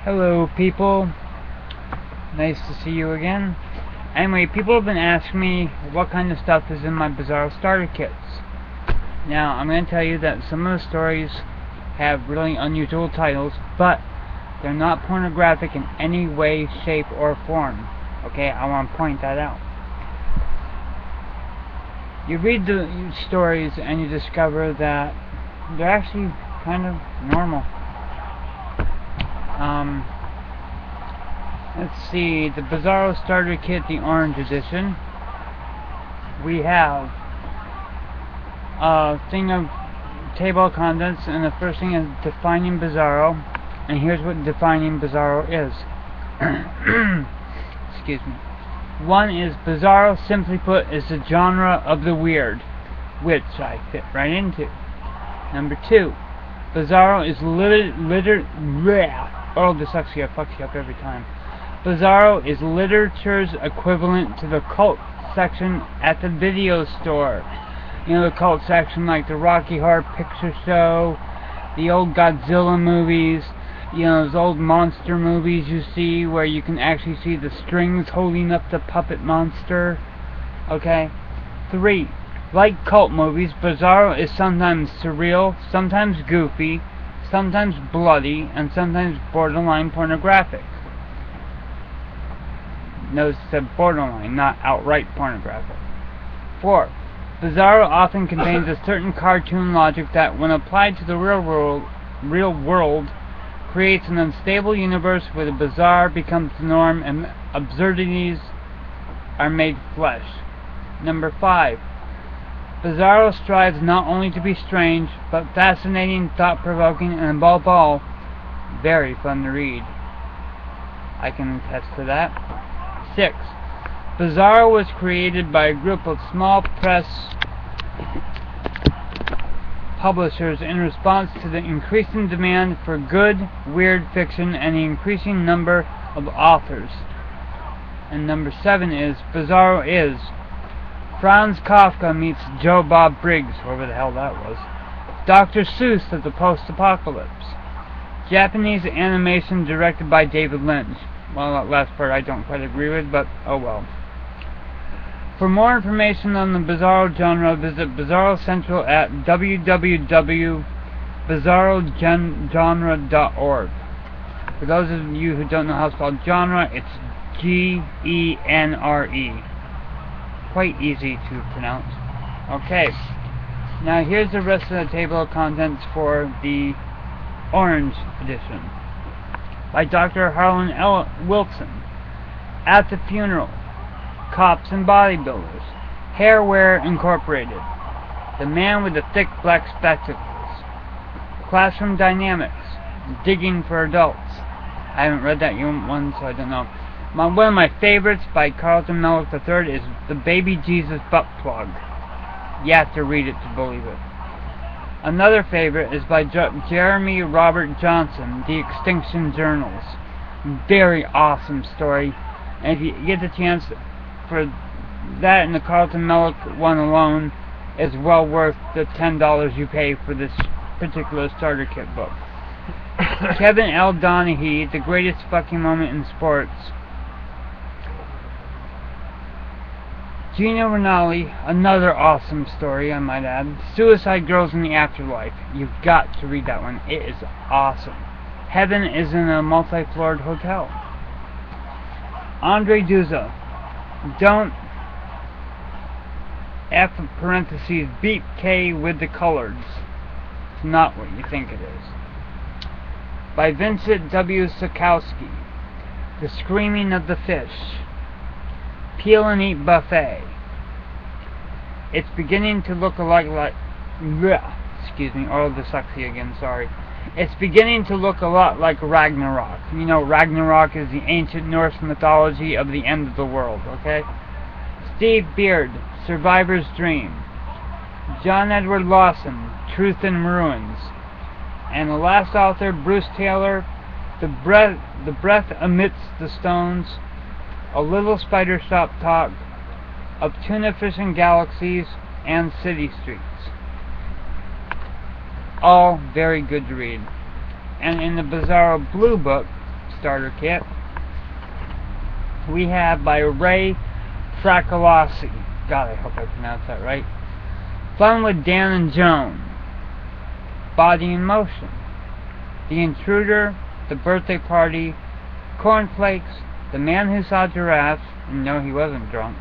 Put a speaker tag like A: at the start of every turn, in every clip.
A: Hello people, nice to see you again. Anyway, people have been asking me what kind of stuff is in my Bizarro starter kits. Now, I'm going to tell you that some of the stories have really unusual titles, but they're not pornographic in any way, shape, or form. Okay, I want to point that out. You read the stories and you discover that they're actually kind of normal. Let's see, the Bizarro Starter Kit, the Orange Edition. We have a thing of table of contents, and the first thing is defining Bizarro. And here's what defining Bizarro is. Excuse me. One is Bizarro, simply put, is the genre of the weird, which I fit right into. Number two, Bizarro is oral dyslexia fucks you up every time. Bizarro is literature's equivalent to the cult section at the video store. You know, the cult section like the Rocky Horror Picture Show, the old Godzilla movies, you know, those old monster movies you see where you can actually see the strings holding up the puppet monster. Okay? 3. Like cult movies, Bizarro is sometimes surreal, sometimes goofy, sometimes bloody, and sometimes borderline pornographic. Notice it said borderline, not outright pornographic. 4. Bizarro often contains a certain cartoon logic that, when applied to the real world, creates an unstable universe where the bizarre becomes the norm and absurdities are made flesh. Number 5. Bizarro strives not only to be strange, but fascinating, thought-provoking, and above all, very fun to read. I can attest to that. 6. Bizarro was created by a group of small press publishers in response to the increasing demand for good, weird fiction and the increasing number of authors. And number 7 is Bizarro is Franz Kafka meets Joe Bob Briggs, whoever the hell that was. Dr. Seuss of the post-apocalypse. Japanese animation directed by David Lynch. Well, that last part I don't quite agree with, but oh well. For more information on the Bizarro genre, visit Bizarro Central at www.bizarrogenre.org. For those of you who don't know how to spell genre, it's G-E-N-R-E. Quite easy to pronounce. Okay, now here's the rest of the table of contents for the Orange Edition. By Dr. Harlan L. Wilson. At the Funeral. Cops and Bodybuilders. Hairwear Incorporated. The Man with the Thick Black Spectacles. Classroom Dynamics. Digging for Adults. I haven't read that one, so I don't know. One of my favorites by Carlton Mellick III is The Baby Jesus Butt Plug. You have to read it to believe it. Another favorite is by Jeremy Robert Johnson, The Extinction Journals. Very awesome story. And if you get the chance for that, and the Carlton Mellick one alone is well worth the $10 you pay for this particular starter kit book. Kevin L. Donaghy, The Greatest Fucking Moment in Sports. Gina Rinaldi, another awesome story, I might add. Suicide Girls in the Afterlife. You've got to read that one. It is awesome. Heaven is in a multi-floored hotel. Andre Duza. Don't F parentheses beat K with the coloreds. It's not what you think it is. By Vincent W. Sikowski. The Screaming of the Fish. Peel and Eat Buffet. It's beginning to look a lot like excuse me, oral dyslexia again, sorry. It's beginning to look a lot like Ragnarok. You know, Ragnarok is the ancient Norse mythology of the end of the world, okay? Steve Beard, Survivor's Dream. John Edward Lawson, Truth in Ruins. And the last author, Bruce Taylor, The Breath Amidst the Stones, A Little Spider Shop Talk, Of Tuna Fishing Galaxies, and City Streets. All very good to read. And in the Bizarro Blue Book, starter kit. We have by Ray Fracalossi. God, I hope I pronounced that right. Fun with Dan and Joan. Body in Motion. The Intruder. The Birthday Party. Cornflakes. The Man Who Saw Giraffes. No, he wasn't drunk.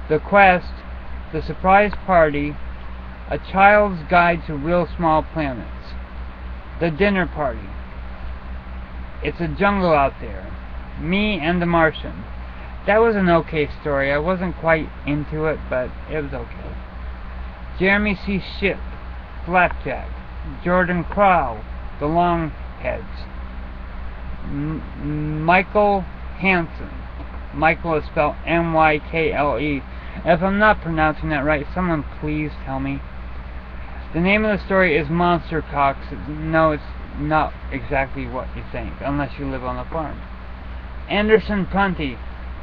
A: The Quest. The Surprise Party. A Child's Guide to Real Small Planets. The Dinner Party. It's a Jungle Out There. Me and the Martian. That was an okay story. I wasn't quite into it, but it was okay. Jeremy C. Shipp. Flapjack. Jordan Crow. The Longheads. Michael Hansen. Michael is spelled M-Y-K-L-E. If I'm not pronouncing that right, someone please tell me. The name of the story is Monster Cocks. No, it's not exactly what you think, unless you live on a farm. Anderson Prunty.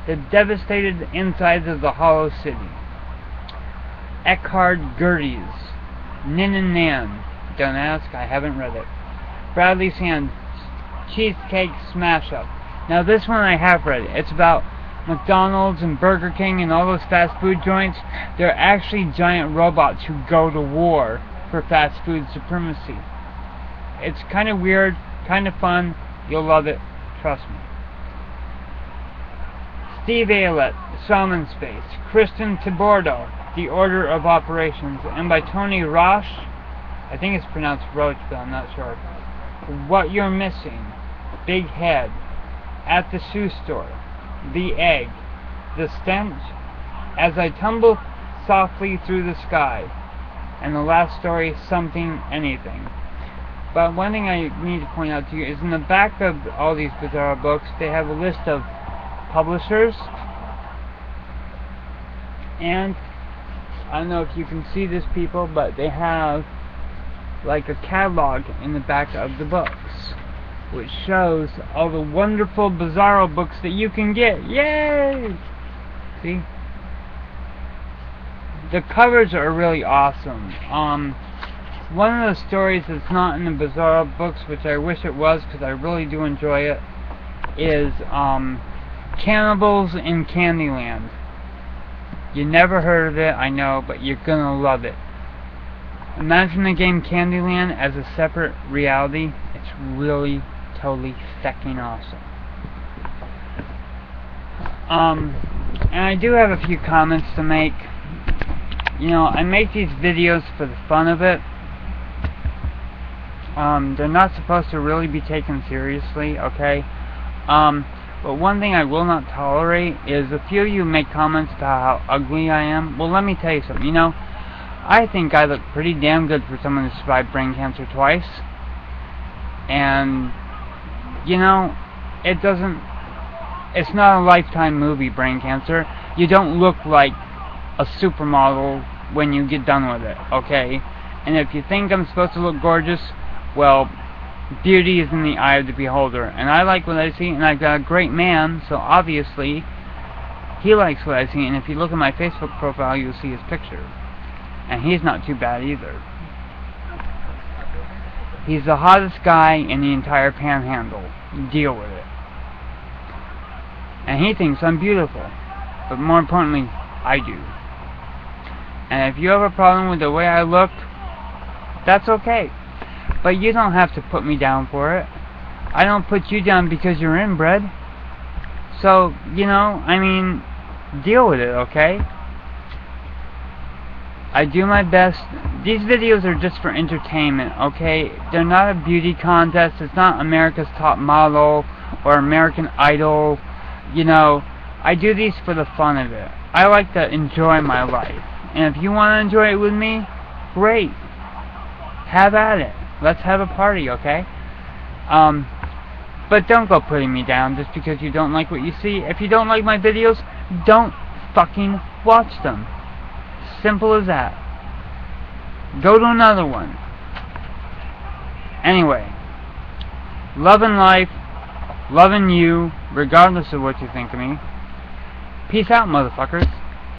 A: The Devastated Insides of the Hollow City. Eckhard Gerdes. Nin and Nan. Don't ask, I haven't read it. Bradley Sand. Cheesecake Smash Up. Now this one I have read. It's about McDonald's and Burger King and all those fast food joints. They're actually giant robots who go to war for fast food supremacy. It's kind of weird, kind of fun. You'll love it. Trust me. Steve Aylett, Salmon Space. Kristen Tibordo, The Order of Operations. And by Tony Roche. I think it's pronounced Roach, but I'm not sure. What You're Missing. Big Head. At the Shoe Store. The Egg. The Stench. As I Tumble Softly Through the Sky. And the last story, Something Anything. But one thing I need to point out to you is in the back of all these bizarre books, they have a list of publishers. And I don't know if you can see this, people, but they have like a catalog in the back of the books, which shows all the wonderful bizarro books that you can get. Yay! See? The covers are really awesome. One of the stories that's not in the bizarro books, which I wish it was because I really do enjoy it, is Cannibals in Candyland. You never heard of it, I know, but you're gonna love it. Imagine the game Candyland as a separate reality. It's really, totally fecking awesome. And I do have a few comments to make. You know, I make these videos for the fun of it. They're not supposed to really be taken seriously, okay? But one thing I will not tolerate is a few of you make comments about how ugly I am. Well, let me tell you something. You know, I think I look pretty damn good for someone who survived brain cancer twice. And, you know, it's not a Lifetime movie, brain cancer. You don't look like a supermodel when you get done with it, okay? And if you think I'm supposed to look gorgeous, well, beauty is in the eye of the beholder. And I like what I see, and I've got a great man, so obviously he likes what I see. And if you look at my Facebook profile, you'll see his picture. And he's not too bad either. He's the hottest guy in the entire panhandle. Deal with it. And he thinks I'm beautiful. But more importantly, I do. And if you have a problem with the way I look, that's okay. But you don't have to put me down for it. I don't put you down because you're inbred. So, you know, I mean, deal with it, okay? I do my best. These videos are just for entertainment, okay? They're not a beauty contest. It's not America's Top Model or American Idol. You know, I do these for the fun of it. I like to enjoy my life. And if you want to enjoy it with me, great. Have at it. Let's have a party, okay? But don't go putting me down just because you don't like what you see. If you don't like my videos, don't fucking watch them. Simple as that. Go to another one. Anyway, loving life, loving you, regardless of what you think of me. Peace out, motherfuckers.